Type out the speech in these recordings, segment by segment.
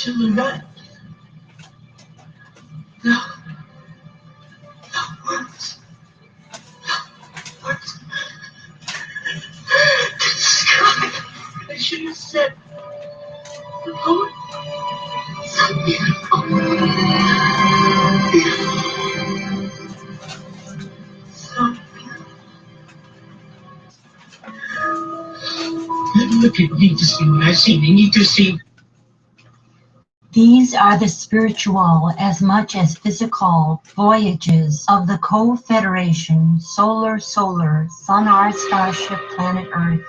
Chilling right. No. Words. Words. Describe. I should have said. The poet. So beautiful. Beautiful. So beautiful. Look at me to see what I see. They need to see. These are the spiritual as much as physical voyages of the co-federation solar sun our starship planet Earth,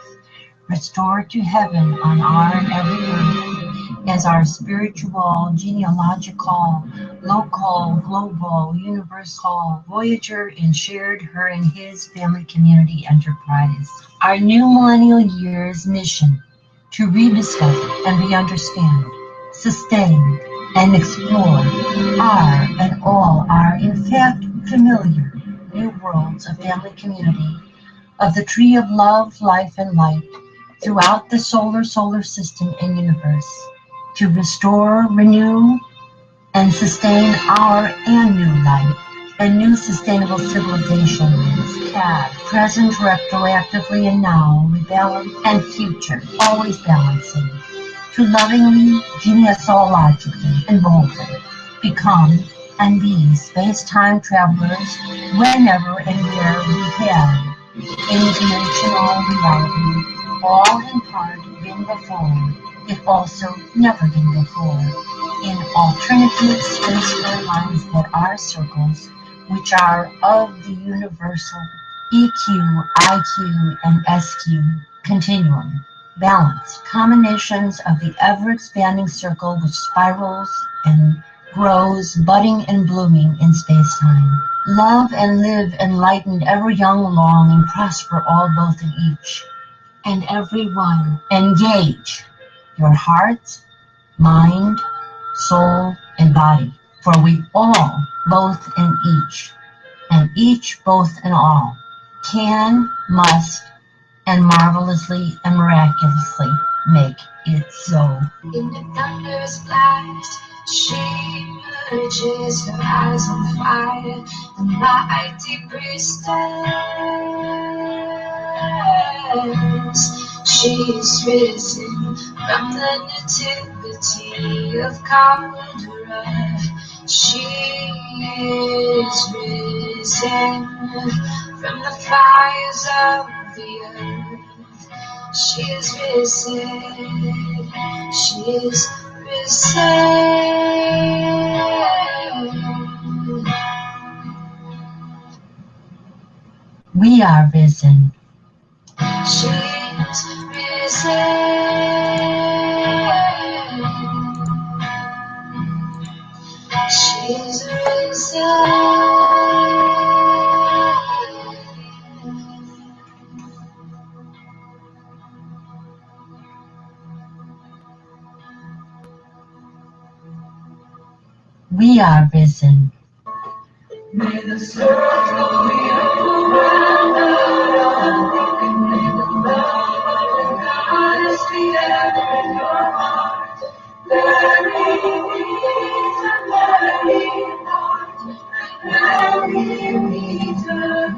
restored to heaven on our and every earth as our spiritual, genealogical, local, global, universal voyager and shared her and his family community enterprise. Our new millennial year's mission to rediscover and re-understand, sustain, and explore are and all are in fact familiar new worlds of family community, of the tree of love, life, and light throughout the solar system and universe, to restore, renew, and sustain our and new life and new sustainable civilizations, past, present, retroactively, and now, rebalance, and future, always balancing, to lovingly, genealogically, and boldly become and be space-time travelers whenever and where we have interdimensional reality, all in part been before, if also never been before, in alternative space lines that are circles, which are of the universal EQ, IQ, and SQ continuum. Balance, combinations of the ever-expanding circle which spirals and grows, budding and blooming in space-time. Love and live enlightened, ever young, long, and prosper all both in each and every one. Engage your heart, mind, soul, and body, for we all, both in each, and each both in all, can, must, and marvelously and miraculously make it so. In the thunder's blast, she emerges, her eyes on fire, the mighty priestess. She is risen from the nativity of Kandura. She is risen from the fires of the earth. She is risen, she is risen. We are risen. She is risen. She is risen. We are risen. May the circle be around us, and may the love of the goddess be ever in your heart. Very peace and very heart, and very meet again.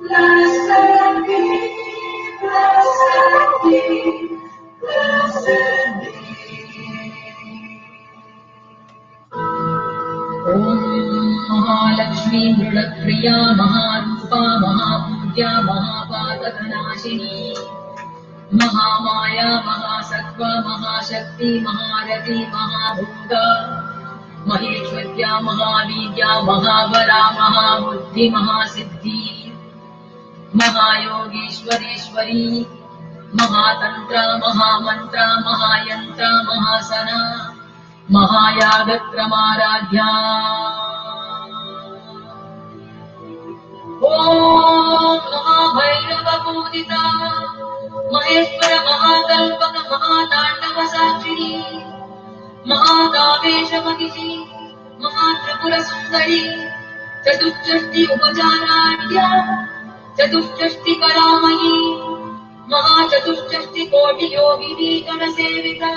Blessed be, blessed be, blessed be. ॐ महालक्ष्मी मृडप्रिया महारूपा महापूज्या महापातकनाशिनी महामाया महासत्त्वा महाशक्ति महारथी महाभूता महेश्वर्या महावीर्या महाबला महाबुद्धि महासिद्धि महायोगीश्वरेश्वरी महातन्त्रा महामन्त्रा महायन्त्रा महासना महायागक्रमाराध्या ॐ महाभैरवपूजिता Maheshwar महाकल्पक महाताण्डवसाक्षिणी महाकामेशमहिषी Mahatripurasundari चतुष्षष्टि उपचाराढ्या चतुष्षष्टिकलामयी महाचतुष्षष्टिकोटियोगिनी गणसेविता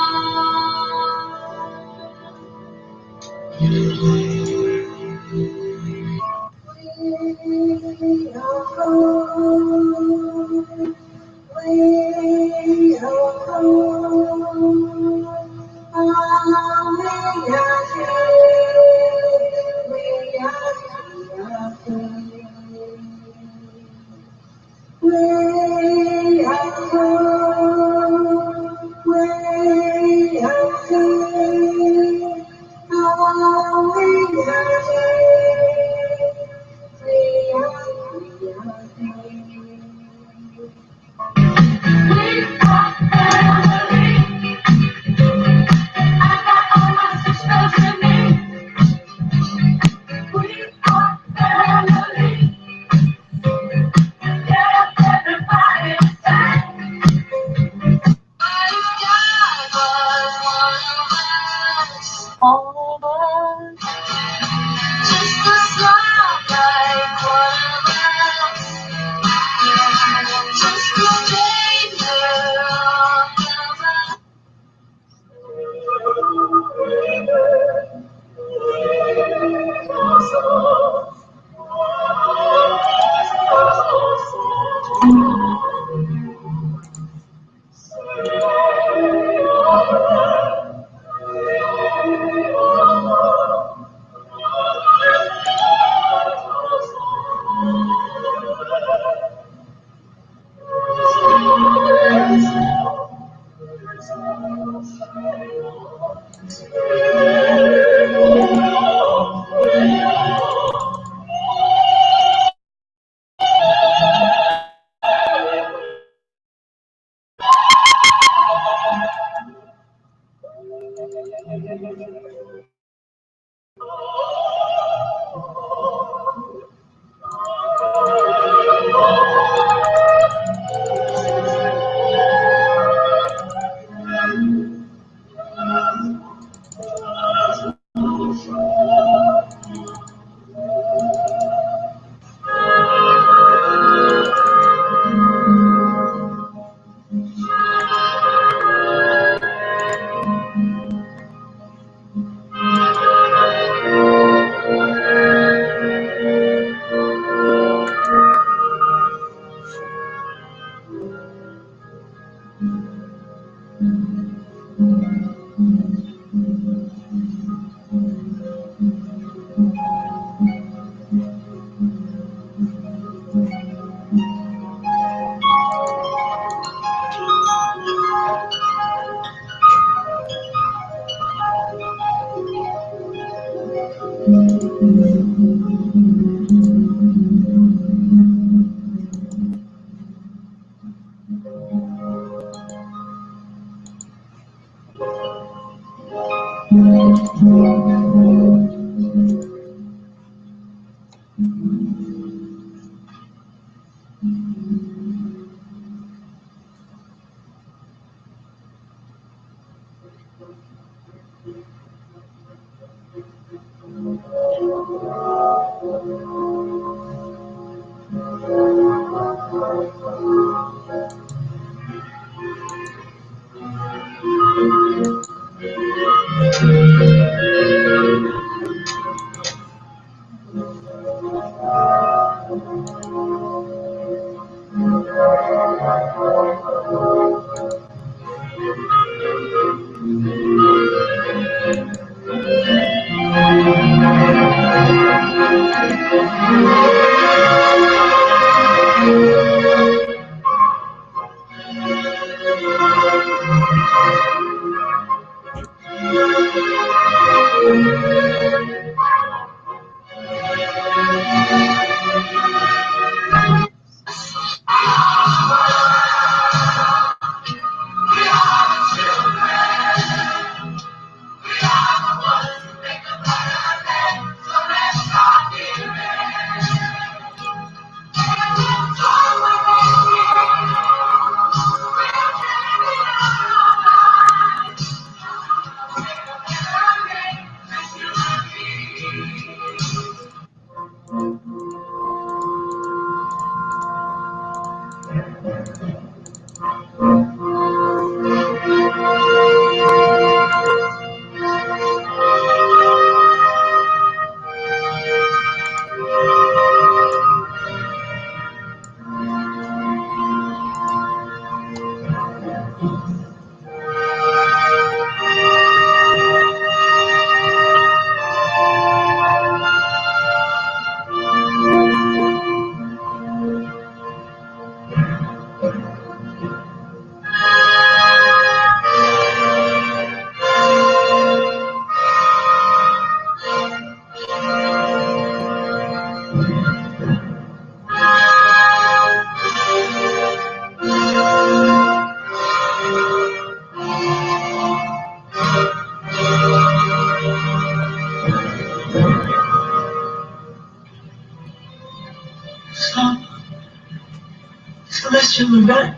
unless you were right.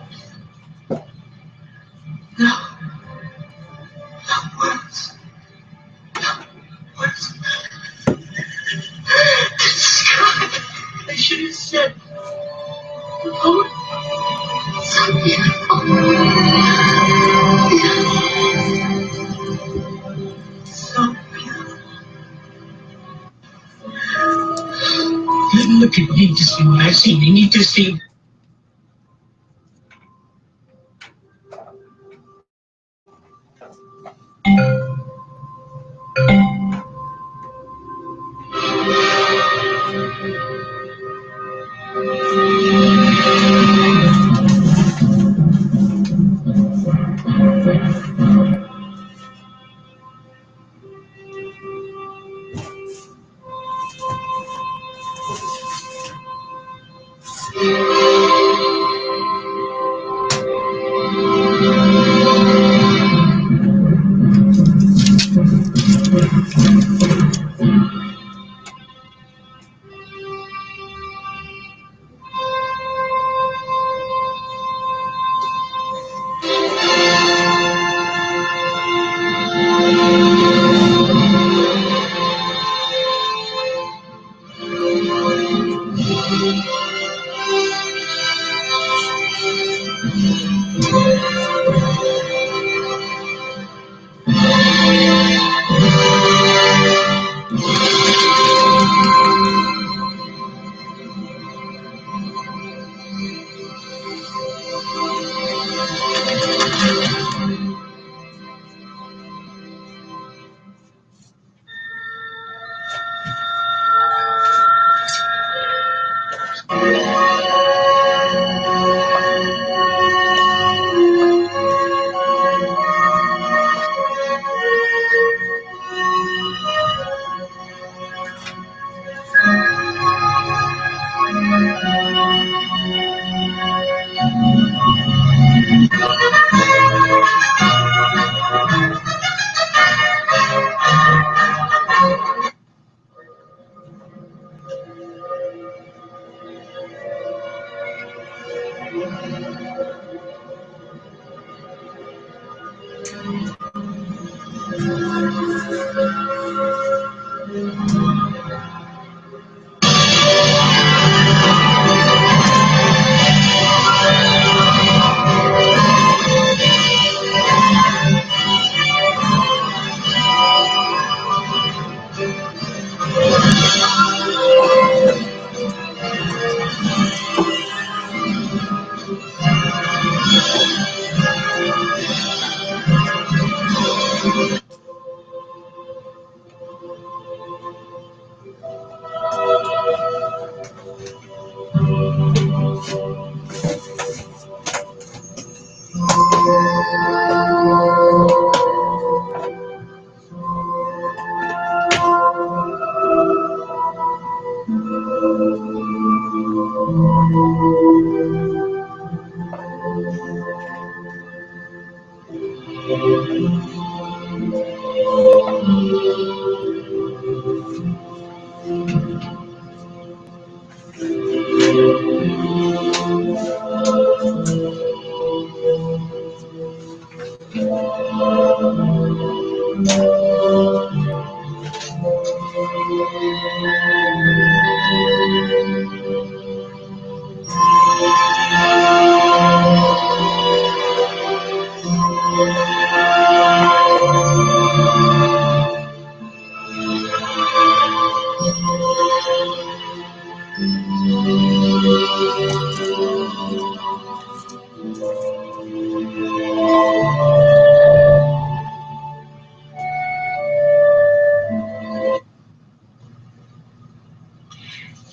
No. No words. No words. Describe. I should have said. Oh, so beautiful. So beautiful. Look at me to see what I see. You need to see.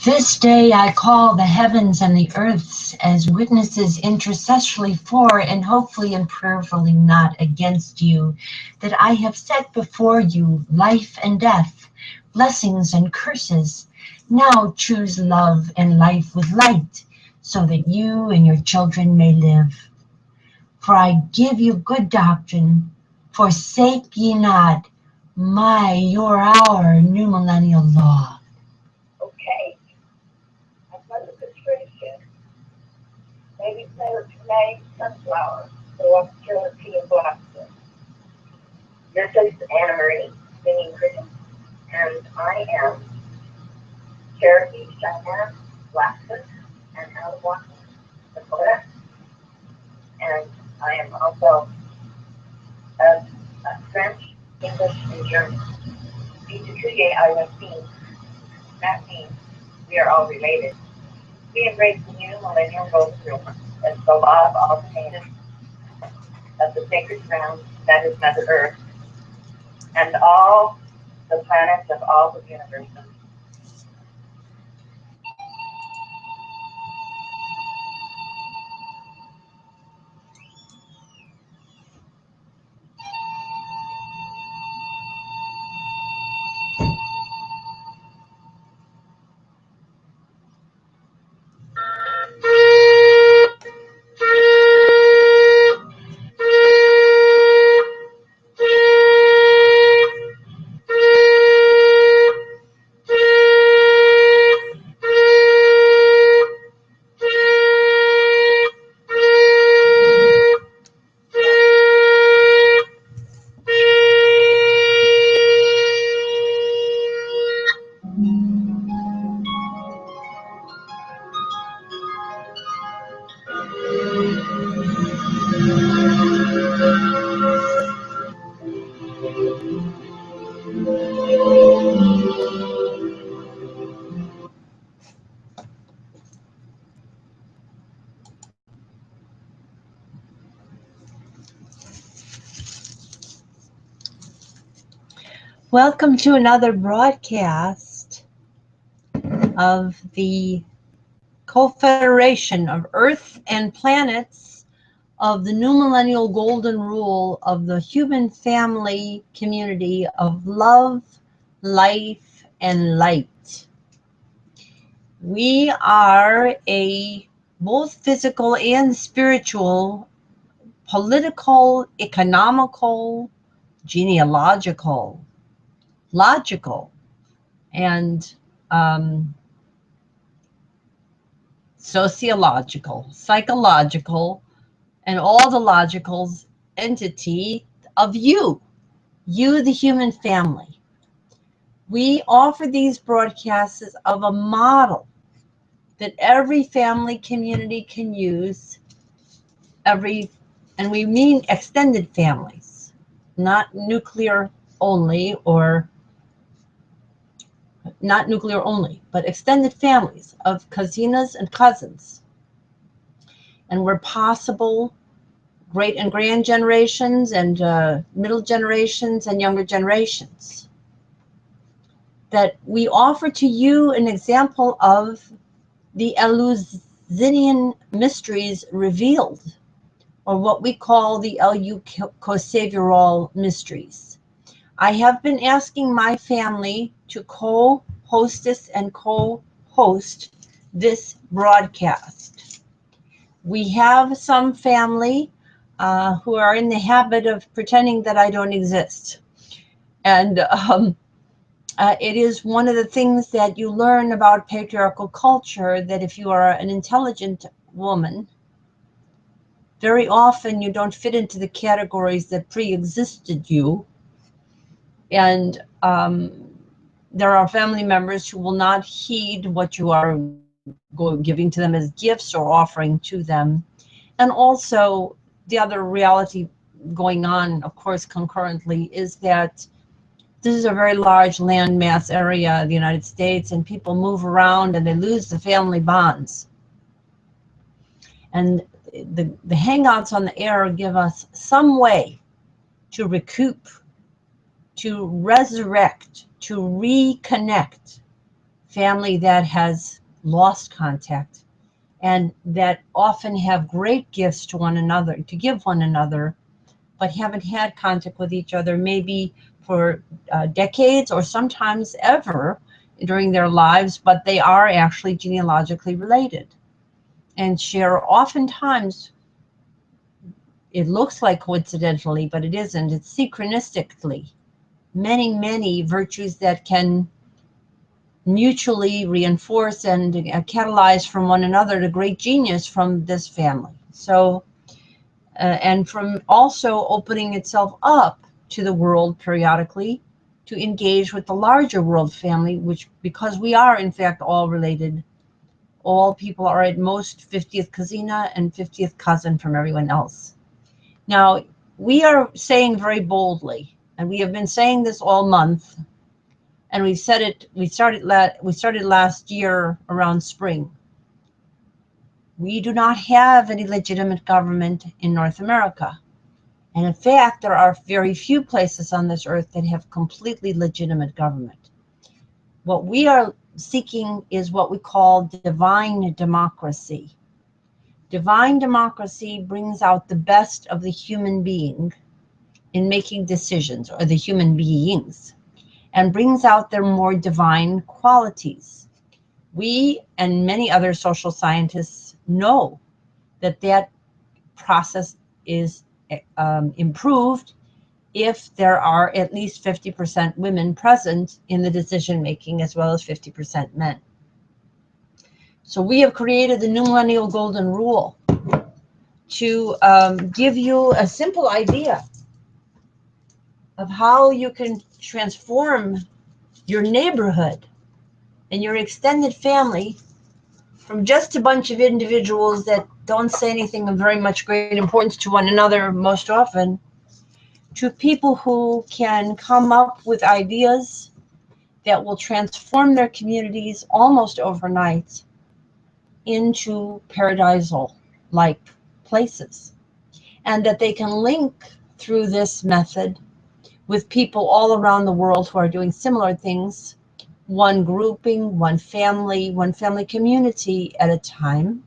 This day I call the heavens and the earths as witnesses intercessorily for and hopefully and prayerfully not against you, that I have set before you life and death, blessings and curses. Now choose love and life with light, so that you and your children may live. For I give you good doctrine, forsake ye not our new millennial law. Okay. I've got the description. Maybe May sunflower, Broadcasztting and Broadcaszt. This is Anna Marie, singing Christian, and I am Cherokee, Cheyenne, Alaska, and Algonquin, Dakota. And I am also a French, English, and German. Vitukuye Aywasin. That means we are all related. We embrace the new millennial golden rule. It's the law of all changes of the sacred ground that is Mother Earth and all the planets of all the universes. Welcome to another broadcast of the Co-Federation of Earth and Planets of the New Millennial Golden Rule of the human family community of love, life, and light. We are a both physical and spiritual, political, economical, genealogical, logical, and sociological, psychological, and all the logicals entity of you, the human family. We offer these broadcasts of a model that every family community can use, and we mean extended families, not nuclear only, or not nuclear only, but extended families of cousines and cousins. And where possible, great and grand generations and middle generations and younger generations. That we offer to you an example of the Eleusinian mysteries revealed, or what we call the Reall mysteries. I have been asking my family to co-hostess and co-host this broadcast. We have some family who are in the habit of pretending that I don't exist. And it is one of the things that you learn about patriarchal culture, that if you are an intelligent woman, very often you don't fit into the categories that pre-existed you. And there are family members who will not heed what you are giving to them as gifts or offering to them. And also the other reality going on, of course, concurrently, is that this is a very large landmass area of the United States, and people move around and they lose the family bonds. And the Hangouts on the air give us some way to recoup, to resurrect, to reconnect family that has lost contact, and that often have great gifts to one another, to give one another, but haven't had contact with each other maybe for decades or sometimes ever during their lives, but they are actually genealogically related and share oftentimes, it looks like coincidentally, but it isn't, it's synchronistically, many virtues that can mutually reinforce and catalyze from one another to great genius from this family, So, and from also opening itself up to the world periodically to engage with the larger world family, which, because we are in fact all related, all people are at most 50th cousina and 50th cousin from everyone else. Now, we are saying very boldly, and we have been saying this all month, and we've said it, we started last year around spring. We do not have any legitimate government in North America. And in fact, there are very few places on this earth that have completely legitimate government. What we are seeking is what we call divine democracy. Divine democracy brings out the best of the human being in making decisions, or the human beings, and brings out their more divine qualities. We and many other social scientists know that that process is improved if there are at least 50% women present in the decision making, as well as 50% men. So we have created the New Millennial Golden Rule to give you a simple idea of how you can transform your neighborhood and your extended family from just a bunch of individuals that don't say anything of very much great importance to one another most often, to people who can come up with ideas that will transform their communities almost overnight into paradisal-like places, and that they can link through this method with people all around the world who are doing similar things, one grouping, one family community at a time,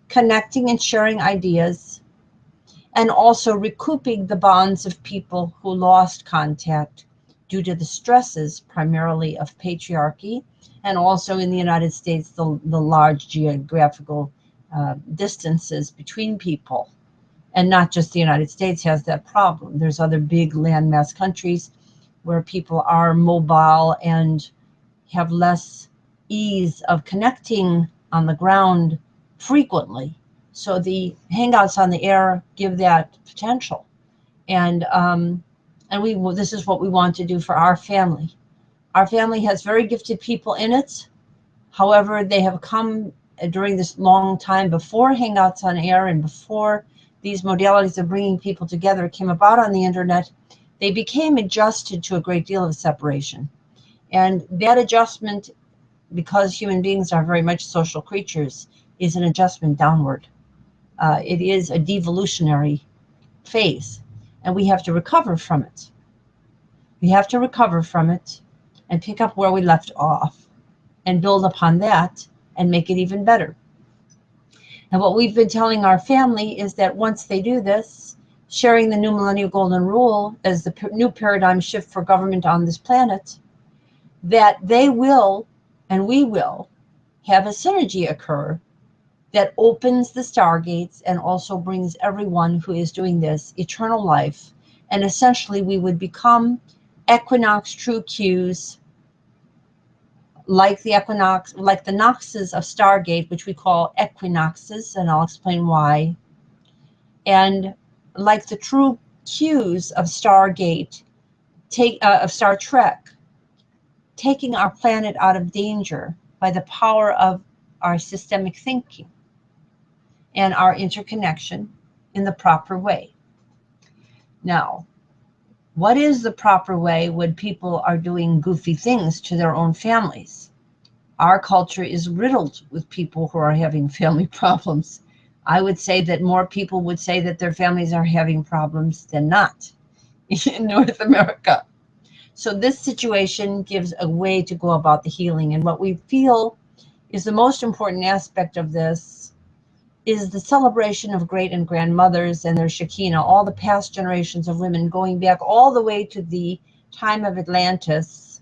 connecting and sharing ideas, and also recouping the bonds of people who lost contact due to the stresses primarily of patriarchy, and also in the United States, the large geographical distances between people. And not just the United States has that problem. There's other big landmass countries where people are mobile and have less ease of connecting on the ground frequently. So the Hangouts on the air give that potential. And this is what we want to do for our family. Our family has very gifted people in it. However, they have come during this long time before Hangouts on air and before these modalities of bringing people together came about on the internet. They became adjusted to a great deal of separation. And that adjustment, because human beings are very much social creatures, is an adjustment downward. It is a devolutionary phase, and we have to recover from it. We have to recover from it and pick up where we left off and build upon that and make it even better. And what we've been telling our family is that once they do this, sharing the New Millennial Golden Rule as the new paradigm shift for government on this planet, that they will, and we will, have a synergy occur that opens the stargates and also brings everyone who is doing this eternal life. And essentially we would become equinox true Qs, like the equinox, like the noxes of Stargate, which we call equinoxes, and I'll explain why. And like the true Qs of Stargate, of Star Trek, taking our planet out of danger by the power of our systemic thinking and our interconnection in the proper way. Now, what is the proper way when people are doing goofy things to their own families? Our culture is riddled with people who are having family problems. I would say that more people would say that their families are having problems than not in North America. So this situation gives a way to go about the healing. And what we feel is the most important aspect of this is the celebration of great and grandmothers and their Shekinah, all the past generations of women, going back all the way to the time of Atlantis,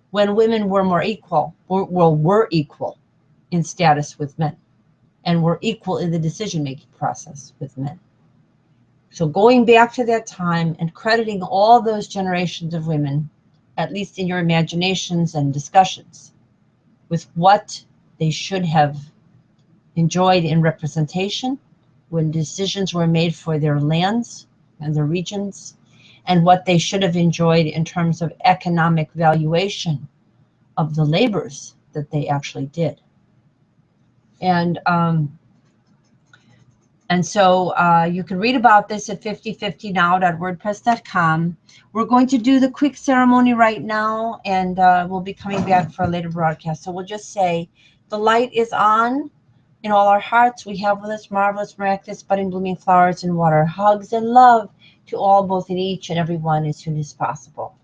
when women were more equal, were equal in status with men, and were equal in the decision-making process with men. So going back to that time and crediting all those generations of women, at least in your imaginations and discussions, with what they should have enjoyed in representation, when decisions were made for their lands and their regions, and what they should have enjoyed in terms of economic valuation of the labors that they actually did. And so you can read about this at 5050now.wordpress.com. We're going to do the quick ceremony right now, and we'll be coming back for a later broadcast. So we'll just say, the light is on in all our hearts. We have with us marvelous, miraculous, budding, blooming flowers and water. Hugs and love to all, both in each and every one, as soon as possible.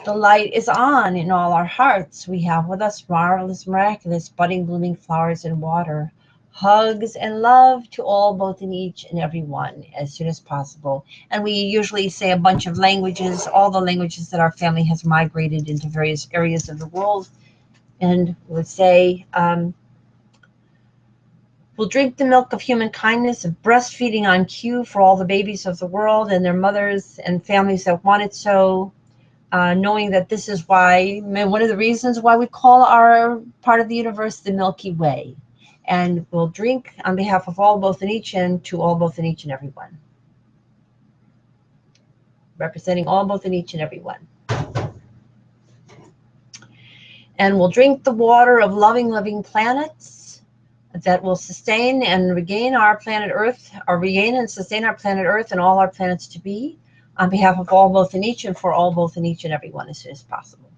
The light is on in all our hearts. We have with us marvelous, miraculous, budding, blooming flowers and water. Hugs and love to all, both in each and every one, as soon as possible. And we usually say a bunch of languages, all the languages that our family has migrated into various areas of the world. And we'll say, we'll drink the milk of human kindness, of breastfeeding on cue for all the babies of the world and their mothers and families that want it so. Knowing that this is why, one of the reasons why we call our part of the universe the Milky Way. And we'll drink on behalf of all, both in each, and to all, both in each and every one. Representing all, both in each and every one. And we'll drink the water of loving, living planets that will sustain and regain our planet Earth, or regain and sustain our planet Earth and all our planets to be, on behalf of all, both in each, and for all, both in each and every one, as soon as possible.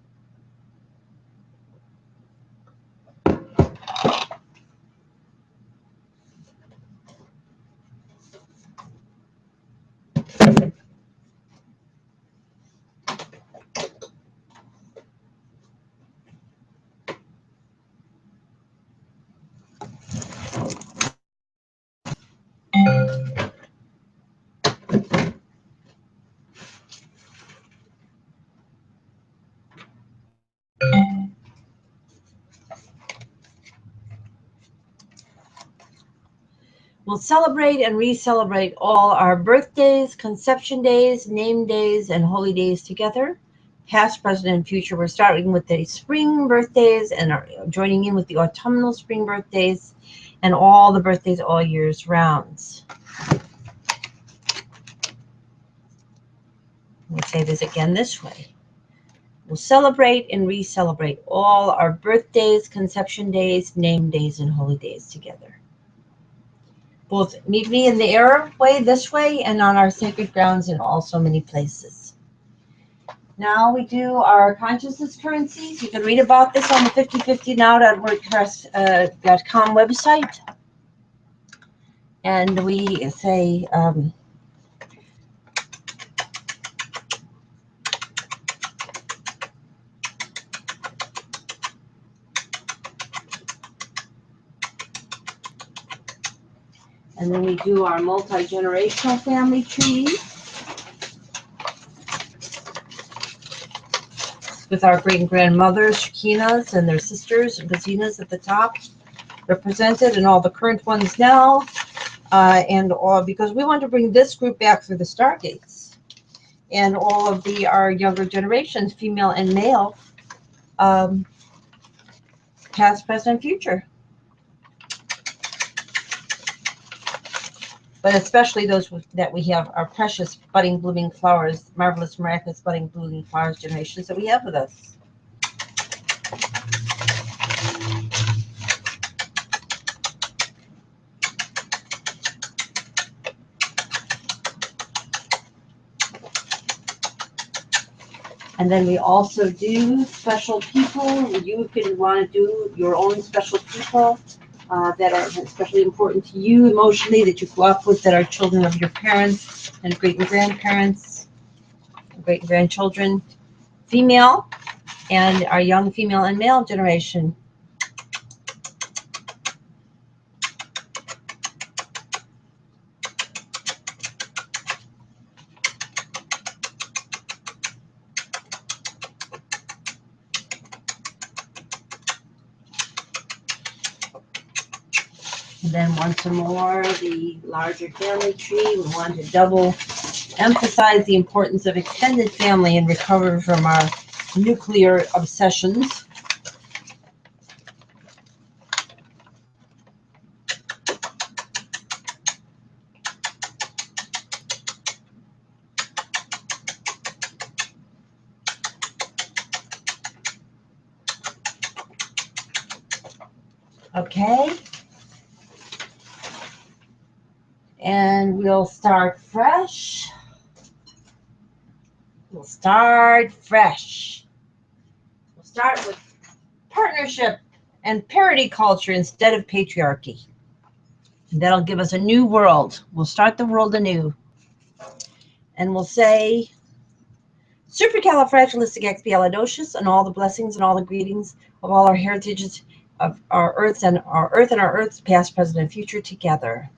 We'll celebrate and re-celebrate all our birthdays, conception days, name days, and holy days together, past, present, and future. We're starting with the spring birthdays and are joining in with the autumnal spring birthdays and all the birthdays all years rounds. We'll say this again this way. We'll celebrate and re-celebrate all our birthdays, conception days, name days, and holy days together. Both meet me in the air way, this way, and on our sacred grounds in also many places. Now we do our consciousness currencies. You can read about this on the 5050now.wordpress.com website. And we say, and then we do our multi-generational family tree with our great-grandmothers, Shekinahs, and their sisters and Kazinas at the top, represented, and all the current ones now, and all, because we want to bring this group back through the stargates, and all of our younger generations, female and male, past, present, and future. But especially those that we have, our precious budding, blooming flowers, marvelous, miraculous, budding, blooming flowers generations that we have with us. And then we also do special people. You can want to do your own special people that are especially important to you emotionally, that you grew up with, that are children of your parents and great and grandparents, great and grandchildren, female, and our young female and male generation. And then once more, the larger family tree. We want to double emphasize the importance of extended family and recover from our nuclear obsessions. Okay. And we'll start fresh. We'll start fresh. We'll start with partnership and parity culture instead of patriarchy. And that'll give us a new world. We'll start the world anew. And we'll say, supercalifragilisticexpialidocious, and all the blessings and all the greetings of all our heritages of our earth and our earth's past, present, and future together.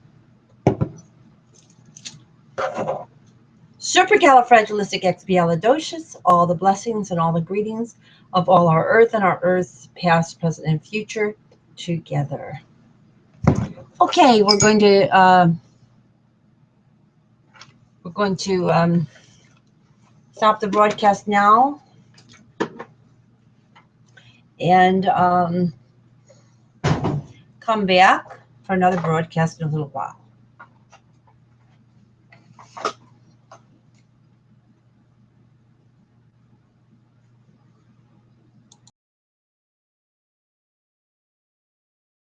Supercalifragilisticexpialidocious, all the blessings and all the greetings of all our earth and our earth's past, present, and future together. Okay, we're going to stop the broadcast now, and come back for another broadcast in a little while.